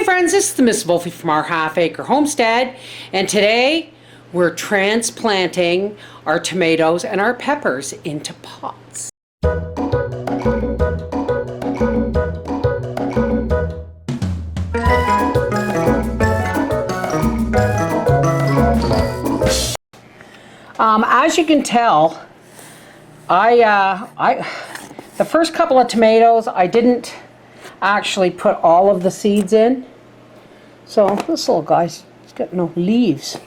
friends, this is the Miss Wolfie from our Half Acre Homestead, and today we're transplanting our tomatoes and our peppers into pots. As you can tell, the first couple of tomatoes I didn't actually put all of the seeds in. So this little guy's got no leaves.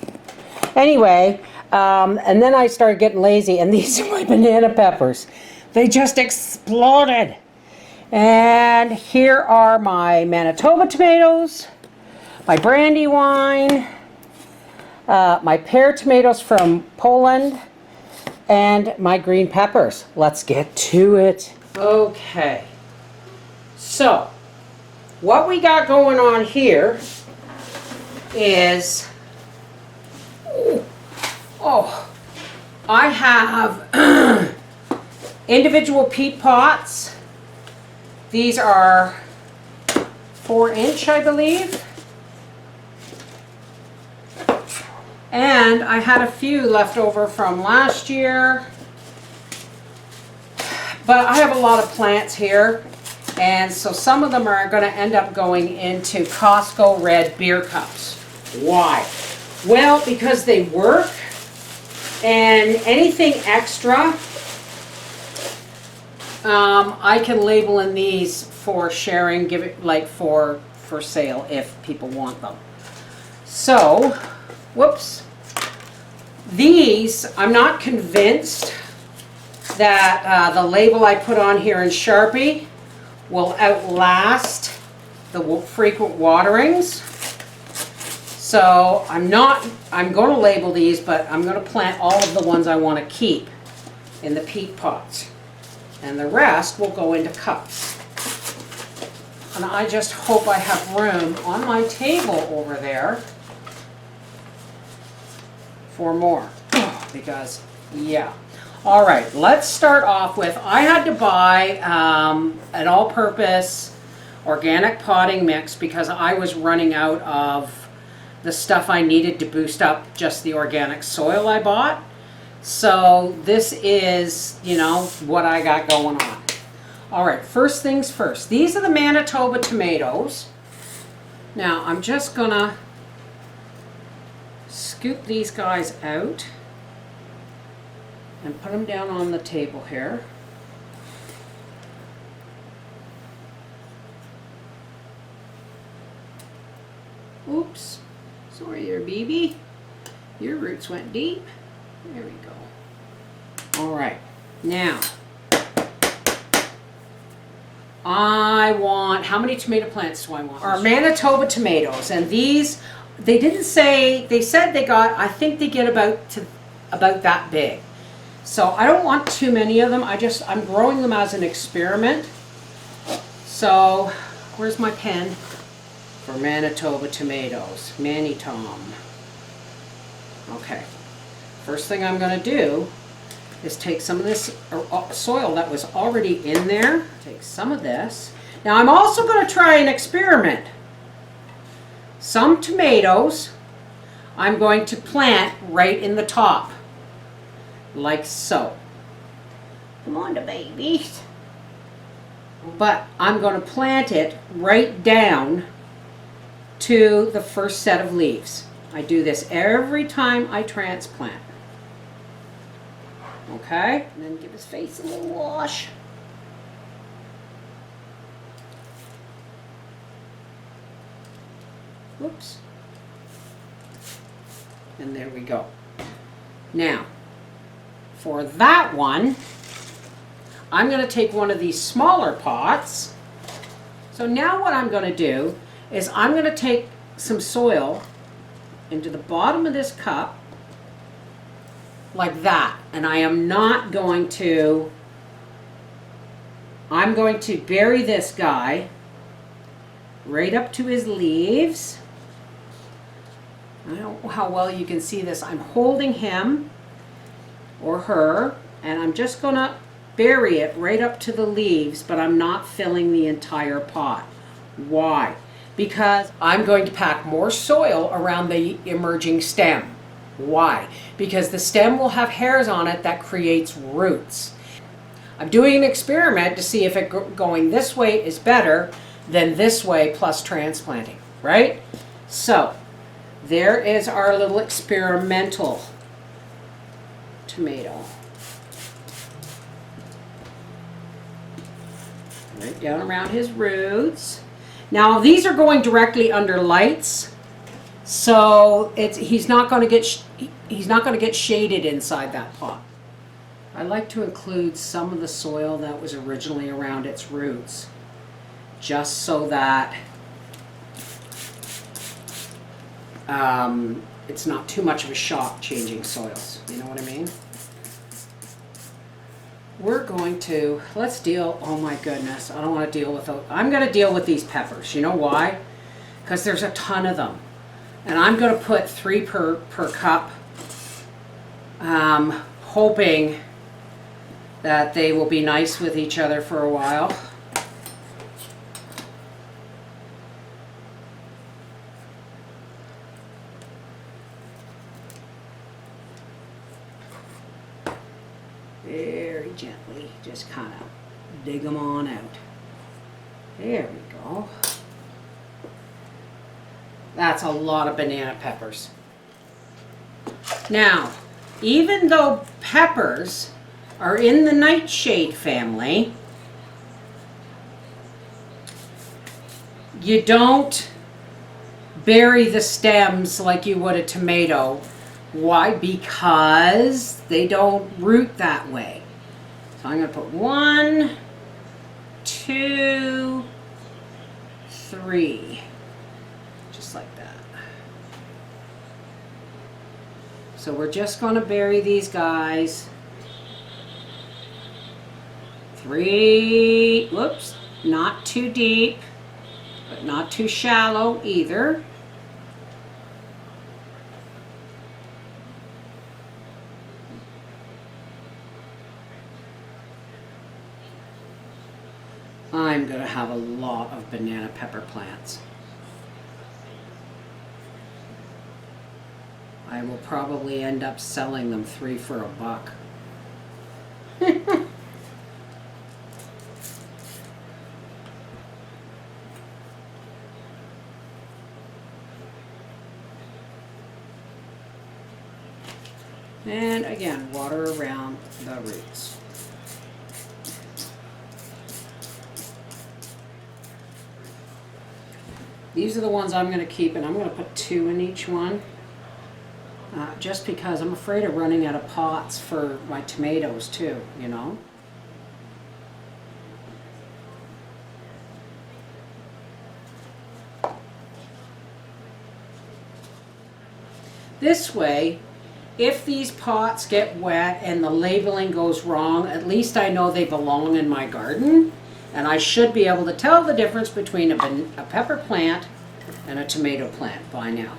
Anyway, and then I started getting lazy, and these are my banana peppers. They just exploded. And here are my Manitoba tomatoes, my Brandywine, my pear tomatoes from Poland, and my green peppers. Let's get to it. Okay. So, what we got going on here is, I have individual peat pots. These are 4-inch, I believe. And I had a few left over from last year. But I have a lot of plants here. And so some of them are going to end up going into Costco red beer cups. Why? Well, because they work, and anything extra, I can label in these for sharing, give it like for sale if people want them. So, whoops. These, I'm not convinced that the label I put on here in Sharpie will outlast the frequent waterings. So I'm going to label these, but I'm going to plant all of the ones I want to keep in the peat pots. And the rest will go into cups. And I just hope I have room on my table over there for more. Because, yeah. All right, let's start off with, I had to buy an all-purpose organic potting mix because I was running out of the stuff I needed to boost up just the organic soil I bought. So this is, you know, what I got going on. All right, first things first. These are the Manitoba tomatoes. Now, I'm just gonna scoop these guys out and put them down on the table here. Oops, sorry there, BB. Your roots went deep. There we go. All right, now, I want, how many tomato plants do I want? Our Manitoba tomatoes, and these, they didn't say, they said they got, I think they get about that big. So I don't want too many of them. I'm growing them as an experiment. So where's my pen for Manitoba tomatoes? Manitom. Okay. First thing I'm going to do is take some of this soil that was already in there. Take some of this. Now I'm also going to try an experiment. Some tomatoes I'm going to plant right in the top. Like so. Come on, the babies. But I'm going to plant it right down to the first set of leaves. I do this every time I transplant. Okay? And then give his face a little wash. Whoops. And there we go. Now, for that one, I'm going to take one of these smaller pots. So now what I'm going to do is I'm going to take some soil into the bottom of this cup like that. And I am not going to, I'm going to bury this guy right up to his leaves. I don't know how well you can see this. I'm holding him or her, and I'm just going to bury it right up to the leaves, but I'm not filling the entire pot. Why? because I'm going to pack more soil around the emerging stem. Why? Because the stem will have hairs on it that creates roots. I'm doing an experiment to see if going this way is better than this way plus transplanting, right? So there is our little experimental tomato. Right down around his roots. Now these are going directly under lights, so he's not going to get shaded inside that pot. I like to include some of the soil that was originally around its roots, just so that it's not too much of a shock changing soils. You know what I mean? We're going to, oh my goodness, I don't want to deal with those. I'm going to deal with these peppers. You know why? Because there's a ton of them. And I'm going to put 3 per cup, hoping that they will be nice with each other for a while. Very gently, just kind of dig them on out. There we go. That's a lot of banana peppers. Now, even though peppers are in the nightshade family, you don't bury the stems like you would a tomato. Why? Because they don't root that way. So I'm going to put 1, 2, 3. Just like that. So we're just going to bury these guys. 3, whoops, not too deep, but not too shallow either. I'm going to have a lot of banana pepper plants. I will probably end up selling them 3 for $1. And again, water around the roots. These are the ones I'm going to keep, and I'm going to put 2 in each one. Just because I'm afraid of running out of pots for my tomatoes too, you know. This way, if these pots get wet and the labeling goes wrong, at least I know they belong in my garden, and I should be able to tell the difference between a pepper plant and a tomato plant by now.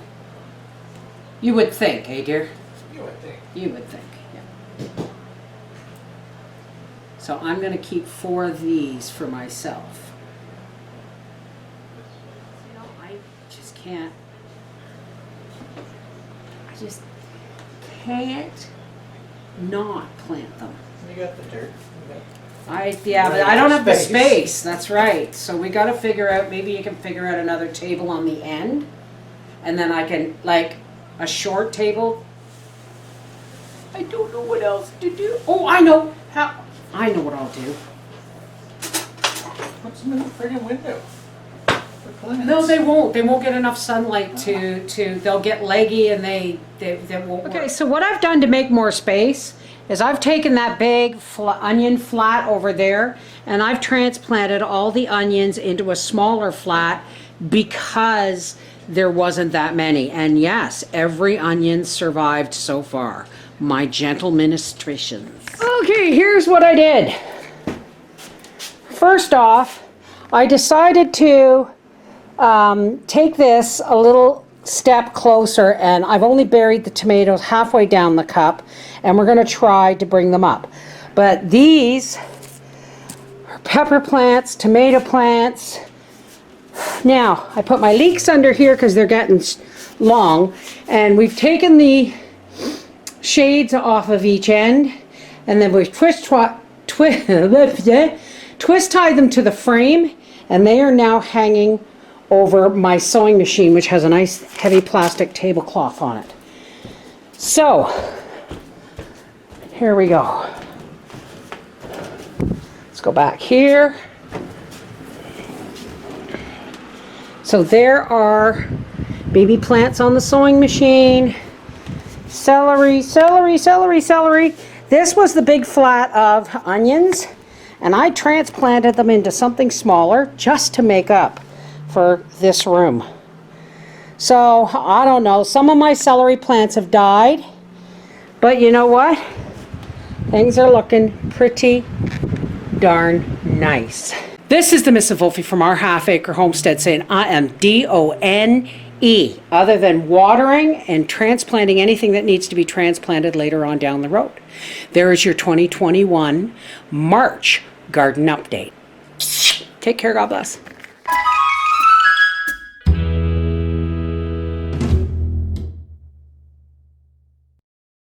You would think, eh dear? You would think. You would think, yeah. So I'm going to keep 4 of these for myself. You know, I just can't not plant them. You got the dirt. Yeah, but I don't have the space. That's right. So we got to figure out, maybe you can figure out another table on the end, and then I can, like, a short table. I don't know what else to do. Oh, I know what I'll do. Put some in the friggin' window. No, they won't. They won't get enough sunlight to they'll get leggy, and they won't work. Okay, so what I've done to make more space is I've taken that big onion flat over there, and I've transplanted all the onions into a smaller flat because there wasn't that many. And yes, every onion survived so far. My gentle ministrations. Okay, here's what I did. First off, I decided to take this a little step closer, and I've only buried the tomatoes halfway down the cup, and we're going to try to bring them up. But these are pepper plants, tomato plants, Now, I put my leeks under here because they're getting long, and we've taken the shades off of each end, and then we've twist tied them to the frame, and they are now hanging over my sewing machine, which has a nice heavy plastic tablecloth on it. So, here we go. Let's go back here. So there are baby plants on the sewing machine. Celery, celery, celery, celery. This was the big flat of onions, and I transplanted them into something smaller just to make up for this room. So, I don't know, some of my celery plants have died, but you know what? Things are looking pretty darn nice. This is the Miss Wolfie from our half-acre homestead saying I am D-O-N-E, other than watering and transplanting anything that needs to be transplanted later on down the road. There is your 2021 March garden update. Take care, God bless.